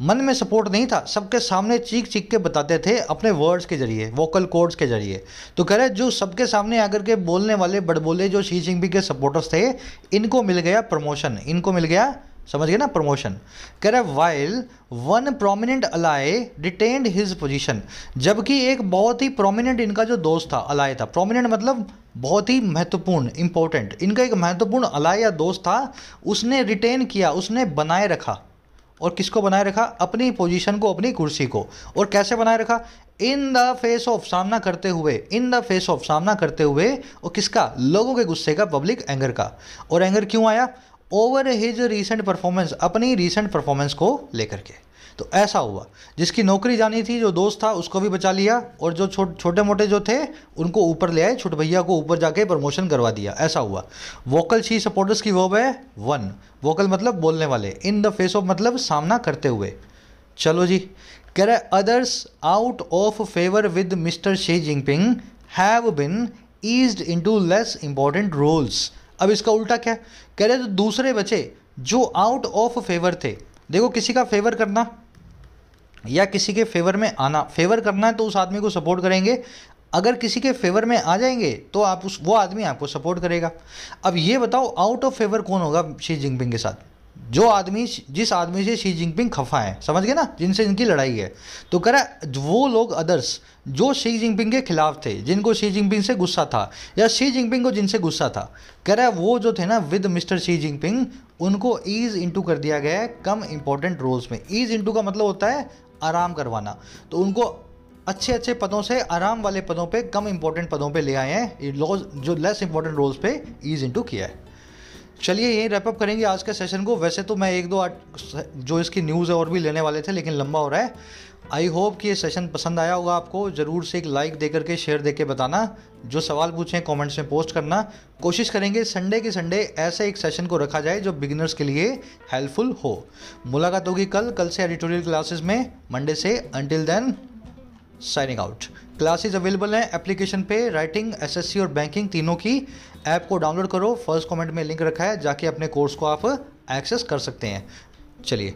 मन में सपोर्ट नहीं था, सबके सामने चीख चीख के बताते थे अपने वर्ड्स के जरिए, वोकल कोड्स के जरिए। तो कह रहे जो सबके सामने आकर के बोलने वाले बड़बोले जो शी जिनपिंग के सपोर्टर्स थे, इनको मिल गया प्रमोशन, इनको मिल गया, समझ गए ना, प्रमोशन। कह रहा है while one prominent ally detained his position. जबकि एक बहुत ही प्रोमिनेंट इनका जो दोस्त था, अलाई था, प्रोमिनेंट मतलब बहुत ही महत्वपूर्ण, इंपॉर्टेंट, इनका एक महत्वपूर्ण अलाई या दोस्त था, उसने रिटेन किया, उसने बनाए रखा। और किसको बनाए रखा? अपनी पोजीशन को, अपनी कुर्सी को। और कैसे बनाए रखा? इन द फेस ऑफ, सामना करते हुए, इन द फेस ऑफ, सामना करते हुए, और किसका, लोगों के गुस्से का, पब्लिक एंगर का। और एंगर क्यों आया, ओवर हिज रीसेंट परफॉर्मेंस, अपनी रीसेंट परफॉर्मेंस को लेकर के। तो ऐसा हुआ, जिसकी नौकरी जानी थी, जो दोस्त था उसको भी बचा लिया, और जो छोटे मोटे जो थे उनको ऊपर ले आए, छोटे भैया को ऊपर जाके प्रमोशन करवा दिया, ऐसा हुआ। वोकल शी सपोर्टर्स की वर्ब है वन, वोकल मतलब बोलने वाले, इन द फेस ऑफ मतलब सामना करते हुए। चलो जी, कह रहे others out of favour with mister Xi Jinping have been eased into less important roles. अब इसका उल्टा क्या, कह रहे तो दूसरे बचे जो आउट ऑफ फेवर थे। देखो, किसी का फेवर करना या किसी के फेवर में आना, फेवर करना है तो उस आदमी को सपोर्ट करेंगे, अगर किसी के फेवर में आ जाएंगे तो आप वो आदमी आपको सपोर्ट करेगा। अब ये बताओ, आउट ऑफ फेवर कौन होगा शी जिनपिंग के साथ, जो आदमी, जिस आदमी से शी जिनपिंग खफा है, समझ गए ना, जिनसे इनकी लड़ाई है। तो कह रहा वो लोग अदर्स जो शी जिनपिंग के खिलाफ थे, जिनको शी जिनपिंग से गुस्सा था, या शी जिनपिंग को जिनसे गुस्सा था, कह रहा है वो जो थे ना विद मिस्टर शी जिनपिंग, उनको ईज इंटू कर दिया गया है कम इंपॉर्टेंट रोल्स में। ईज इंटू का मतलब होता है आराम करवाना, तो उनको अच्छे अच्छे पदों से आराम वाले पदों पे, कम इंपॉर्टेंट पदों पे ले आए हैं, जो लेस इंपॉर्टेंट रोल्स पे ईज इंटू किया है। चलिए यही रैपअप करेंगे आज के सेशन को। वैसे तो मैं एक दो जो इसकी न्यूज़ है और भी लेने वाले थे, लेकिन लंबा हो रहा है। आई होप कि ये सेशन पसंद आया होगा आपको। ज़रूर से एक लाइक दे करके, शेयर दे के बताना, जो सवाल पूछें कमेंट्स में पोस्ट करना। कोशिश करेंगे संडे के संडे ऐसे एक सेशन को रखा जाए जो बिगिनर्स के लिए हेल्पफुल हो। मुलाकात होगी कल से एडिटोरियल क्लासेस में, मंडे से। Until then, signing out. Classes available हैं एप्लीकेशन पे, राइटिंग, एसएससी और बैंकिंग तीनों की। ऐप को डाउनलोड करो, फर्स्ट कमेंट में लिंक रखा है, जाके अपने कोर्स को आप एक्सेस कर सकते हैं। चलिए।